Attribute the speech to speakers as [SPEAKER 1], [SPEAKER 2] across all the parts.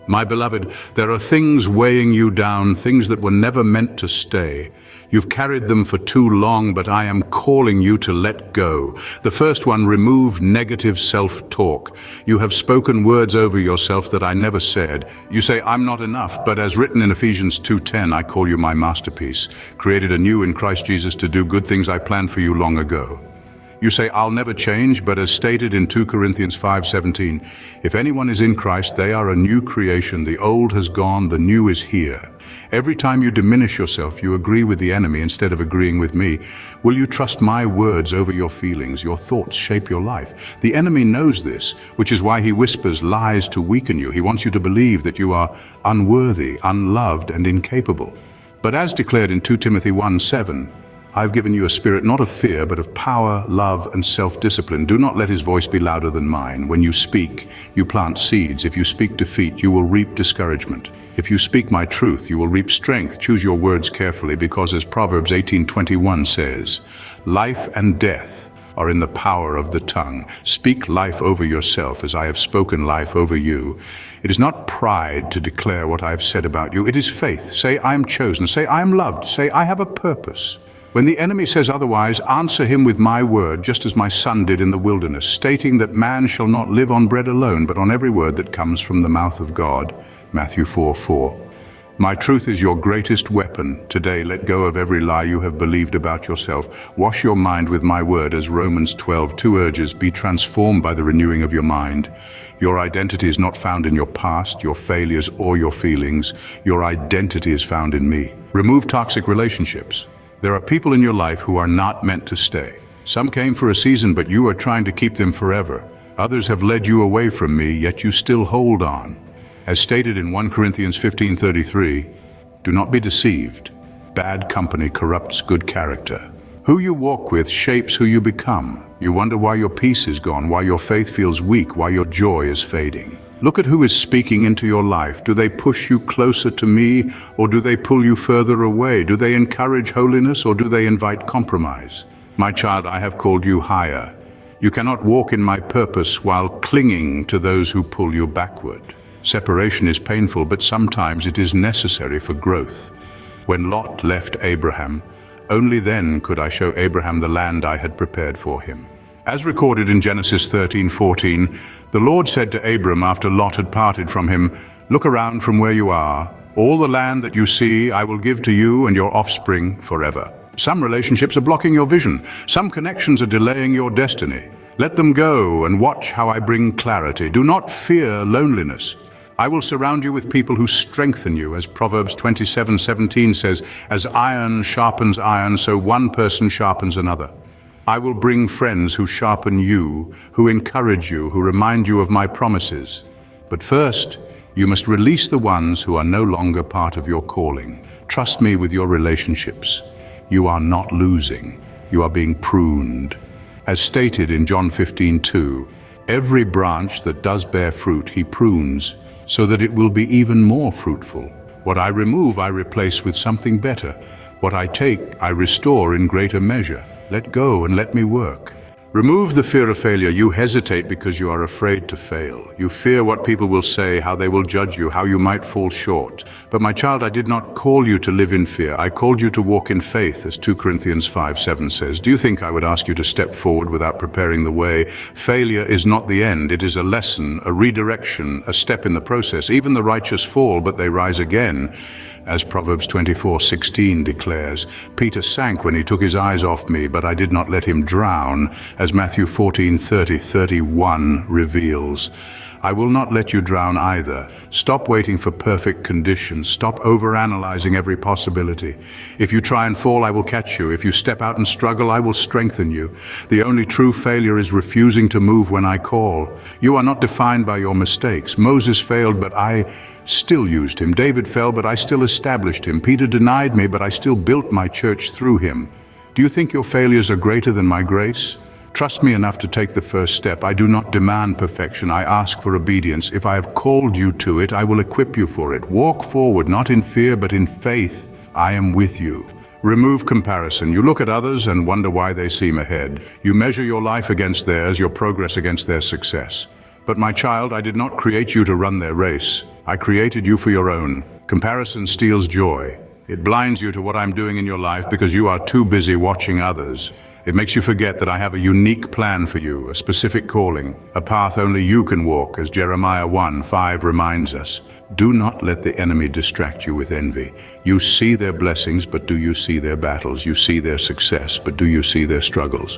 [SPEAKER 1] My beloved, there are things weighing you down, things that were never meant to stay. You've carried them for too long, but I am calling you to let go. The first one, remove negative self-talk. You have spoken words over yourself that I never said. You say, I'm not enough, but as written in Ephesians 2:10, I call you my masterpiece, created anew in Christ Jesus to do good things I planned for you long ago. You say, I'll never change, but as stated in 2 Corinthians 5:17, if anyone is in Christ, they are a new creation. The old has gone, the new is here. Every time you diminish yourself, you agree with the enemy instead of agreeing with me. Will you trust my words over your feelings? Your thoughts shape your life. The enemy knows this, which is why he whispers lies to weaken you. He wants you to believe that you are unworthy, unloved, and incapable. But as declared in 2 Timothy 1:7, I've given you a spirit not of fear, but of power, love, and self-discipline. Do not let his voice be louder than mine. When you speak, you plant seeds. If you speak defeat, you will reap discouragement. If you speak my truth, you will reap strength. Choose your words carefully, because as Proverbs 18:21 says, life and death are in the power of the tongue. Speak life over yourself as I have spoken life over you. It is not pride to declare what I have said about you. It is faith. Say, I am chosen. Say, I am loved. Say, I have a purpose. When the enemy says otherwise, answer him with my word, just as my son did in the wilderness, stating that man shall not live on bread alone, but on every word that comes from the mouth of God. Matthew 4:4. My truth is your greatest weapon. Today, let go of every lie you have believed about yourself. Wash your mind with my word, as Romans 12:2 urges, be transformed by the renewing of your mind. Your identity is not found in your past, your failures, or your feelings. Your identity is found in me. Remove toxic relationships. There are people in your life who are not meant to stay. Some came for a season, but you are trying to keep them forever. Others have led you away from me, yet you still hold on. As stated in 1 Corinthians 15:33, do not be deceived. Bad company corrupts good character. Who you walk with shapes who you become. You wonder why your peace is gone, why your faith feels weak, why your joy is fading. Look at who is speaking into your life. Do they push you closer to me, or do they pull you further away? Do they encourage holiness, or do they invite compromise? My child, I have called you higher. You cannot walk in my purpose while clinging to those who pull you backward. Separation is painful, but sometimes it is necessary for growth. When Lot left Abraham, only then could I show Abraham the land I had prepared for him. As recorded in Genesis 13:14, the Lord said to Abram after Lot had parted from him, look around from where you are. All the land that you see I will give to you and your offspring forever. Some relationships are blocking your vision. Some connections are delaying your destiny. Let them go and watch how I bring clarity. Do not fear loneliness. I will surround you with people who strengthen you. As Proverbs 27:17 says, as iron sharpens iron, so one person sharpens another. I will bring friends who sharpen you, who encourage you, who remind you of my promises. But first, you must release the ones who are no longer part of your calling. Trust me with your relationships. You are not losing. You are being pruned. As stated in John 15:2, every branch that does bear fruit, he prunes, so that it will be even more fruitful. What I remove, I replace with something better. What I take, I restore in greater measure. Let go and let me work. Remove the fear of failure. You hesitate because you are afraid to fail. You fear what people will say, how they will judge you, how you might fall short. But my child, I did not call you to live in fear. I called you to walk in faith, as 2 Corinthians 5:7 says. Do you think I would ask you to step forward without preparing the way? Failure is not the end. It is a lesson, a redirection, a step in the process. Even the righteous fall, but they rise again. As Proverbs 24:16 declares, Peter sank when he took his eyes off me, but I did not let him drown, as Matthew 14:30-31 reveals. I will not let you drown either. Stop waiting for perfect conditions. Stop overanalyzing every possibility. If you try and fall, I will catch you. If you step out and struggle, I will strengthen you. The only true failure is refusing to move when I call. You are not defined by your mistakes. Moses failed, but I still used him. David fell, but I still established him. Peter denied me, but I still built my church through him. Do you think your failures are greater than my grace? Trust me enough to take the first step. I do not demand perfection. I ask for obedience. If I have called you to it, I will equip you for it. Walk forward, not in fear, but in faith. I am with you. Remove comparison. You look at others and wonder why they seem ahead. You measure your life against theirs, your progress against their success. But my child, I did not create you to run their race. I created you for your own. Comparison steals joy. It blinds you to what I'm doing in your life because you are too busy watching others. It makes you forget that I have a unique plan for you, a specific calling, a path only you can walk, as Jeremiah 1:5 reminds us. Do not let the enemy distract you with envy. You see their blessings, but do you see their battles? You see their success, but do you see their struggles?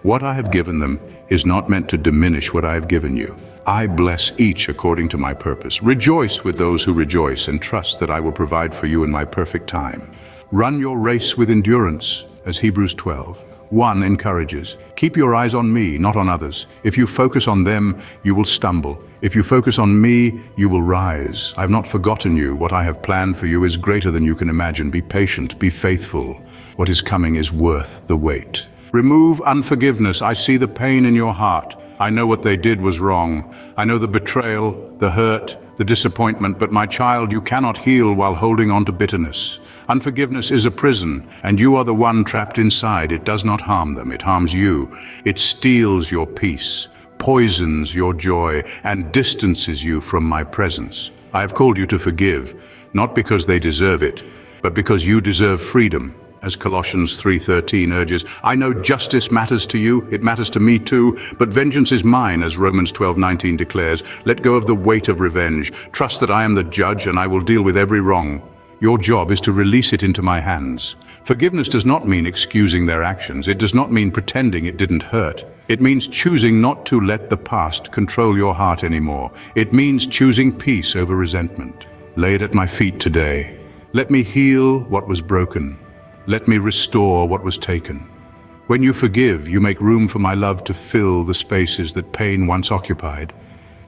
[SPEAKER 1] What I have given them is not meant to diminish what I have given you. I bless each according to my purpose. Rejoice with those who rejoice and trust that I will provide for you in my perfect time. Run your race with endurance, as Hebrews 12:1 encourages. Keep your eyes on me, not on others. If you focus on them, you will stumble. If you focus on me, you will rise. I have not forgotten you. What I have planned for you is greater than you can imagine. Be patient, be faithful. What is coming is worth the wait. Remove unforgiveness. I see the pain in your heart. I know what they did was wrong. I know the betrayal, the hurt, the disappointment, but my child, you cannot heal while holding on to bitterness. Unforgiveness is a prison, and you are the one trapped inside. It does not harm them, it harms you. It steals your peace, poisons your joy, and distances you from my presence. I have called you to forgive, not because they deserve it, but because you deserve freedom. As Colossians 3:13 urges, I know justice matters to you, it matters to me too, but vengeance is mine, as Romans 12:19 declares. Let go of the weight of revenge. Trust that I am the judge and I will deal with every wrong. Your job is to release it into my hands. Forgiveness does not mean excusing their actions. It does not mean pretending it didn't hurt. It means choosing not to let the past control your heart anymore. It means choosing peace over resentment. Lay it at my feet today. Let me heal what was broken. Let me restore what was taken. When you forgive, you make room for my love to fill the spaces that pain once occupied.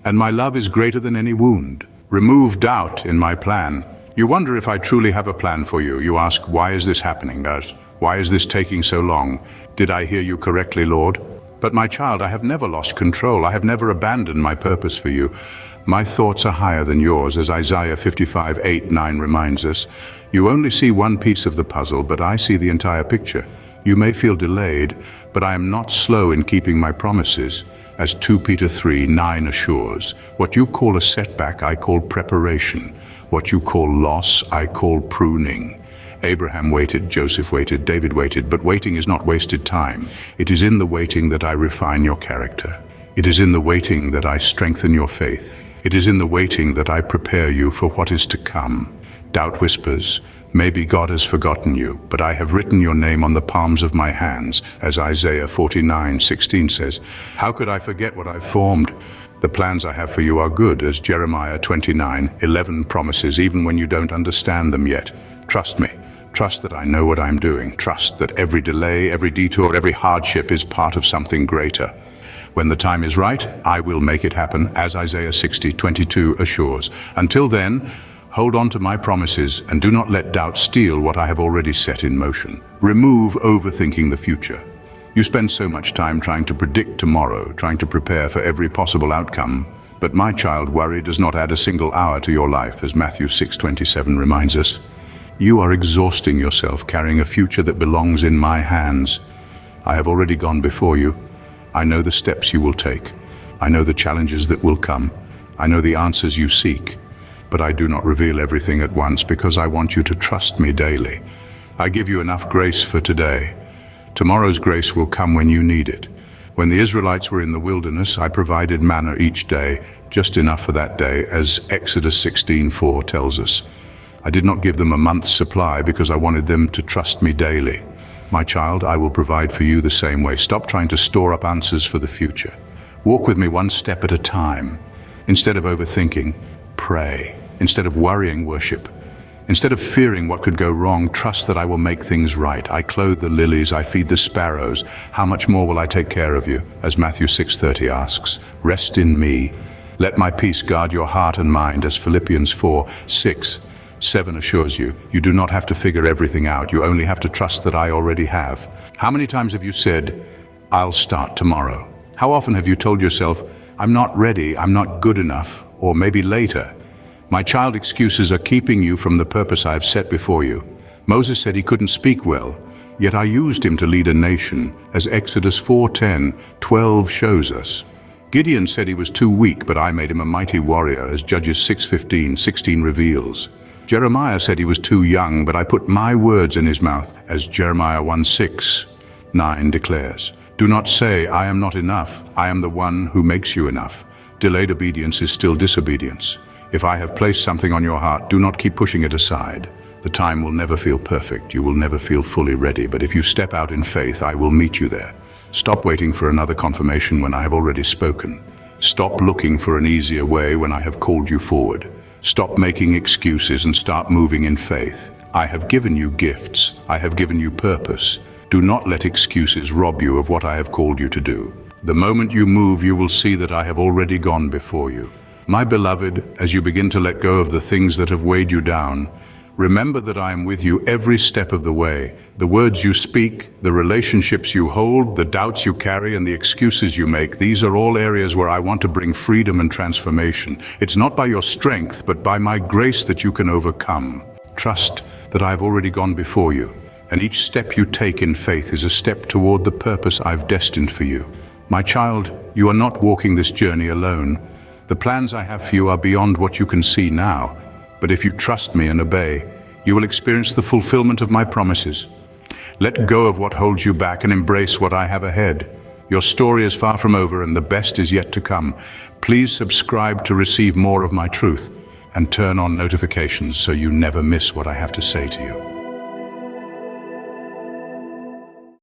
[SPEAKER 1] And my love is greater than any wound. Remove doubt in my plan. You wonder if I truly have a plan for you. You ask, why is this happening, God? Why is this taking so long? Did I hear you correctly, Lord? But my child, I have never lost control. I have never abandoned my purpose for you. My thoughts are higher than yours, as Isaiah 55:8-9 reminds us. You only see one piece of the puzzle, but I see the entire picture. You may feel delayed, but I am not slow in keeping my promises. As 2 Peter 3:9 assures, what you call a setback, I call preparation. What you call loss, I call pruning. Abraham waited, Joseph waited, David waited, but waiting is not wasted time. It is in the waiting that I refine your character. It is in the waiting that I strengthen your faith. It is in the waiting that I prepare you for what is to come. Doubt whispers, maybe God has forgotten you, but I have written your name on the palms of my hands, as Isaiah 49:16 says. How could I forget what I've formed? The plans I have for you are good, as Jeremiah 29:11 promises, even when you don't understand them yet. Trust me. Trust that I know what I'm doing. Trust that every delay, every detour, every hardship is part of something greater. When the time is right, I will make it happen, as Isaiah 60:22 assures. Until then, hold on to my promises and do not let doubt steal what I have already set in motion. Remove overthinking the future. You spend so much time trying to predict tomorrow, trying to prepare for every possible outcome. But my child, worry does not add a single hour to your life, as Matthew 6:27 reminds us. You are exhausting yourself carrying a future that belongs in my hands. I have already gone before you. I know the steps you will take. I know the challenges that will come. I know the answers you seek. But I do not reveal everything at once because I want you to trust me daily. I give you enough grace for today. Tomorrow's grace will come when you need it. When the Israelites were in the wilderness, I provided manna each day, just enough for that day, as Exodus 16:4 tells us. I did not give them a month's supply because I wanted them to trust me daily. My child, I will provide for you the same way. Stop trying to store up answers for the future. Walk with me one step at a time. Instead of overthinking, pray. Instead of worrying, worship. Instead of fearing what could go wrong, trust that I will make things right. I clothe the lilies, I feed the sparrows. How much more will I take care of you? As Matthew 6:30 asks, rest in me. Let my peace guard your heart and mind, as Philippians 4:6-7 assures you. You do not have to figure everything out. You only have to trust that I already have. How many times have you said, I'll start tomorrow? How often have you told yourself, I'm not ready, I'm not good enough, or maybe later? My child, excuses are keeping you from the purpose I have set before you. Moses said he couldn't speak well, yet I used him to lead a nation, as Exodus 4:10-12 shows us. Gideon said he was too weak, but I made him a mighty warrior, as Judges 6:15-16 reveals. Jeremiah said he was too young, but I put my words in his mouth, as Jeremiah 1:6-9 declares. Do not say, I am not enough. I am the one who makes you enough. Delayed obedience is still disobedience. If I have placed something on your heart, do not keep pushing it aside. The time will never feel perfect. You will never feel fully ready, but if you step out in faith, I will meet you there. Stop waiting for another confirmation when I have already spoken. Stop looking for an easier way when I have called you forward. Stop making excuses and start moving in faith. I have given you gifts. I have given you purpose. Do not let excuses rob you of what I have called you to do. The moment you move, you will see that I have already gone before you. My beloved, as you begin to let go of the things that have weighed you down, remember that I am with you every step of the way. The words you speak, the relationships you hold, the doubts you carry, and the excuses you make, these are all areas where I want to bring freedom and transformation. It's not by your strength, but by my grace that you can overcome. Trust that I have already gone before you, and each step you take in faith is a step toward the purpose I've destined for you. My child, you are not walking this journey alone. The plans I have for you are beyond what you can see now. But if you trust me and obey, you will experience the fulfillment of my promises. Let go of what holds you back and embrace what I have ahead. Your story is far from over and the best is yet to come. Please subscribe to receive more of my truth and turn on notifications so you never miss what I have to say to you.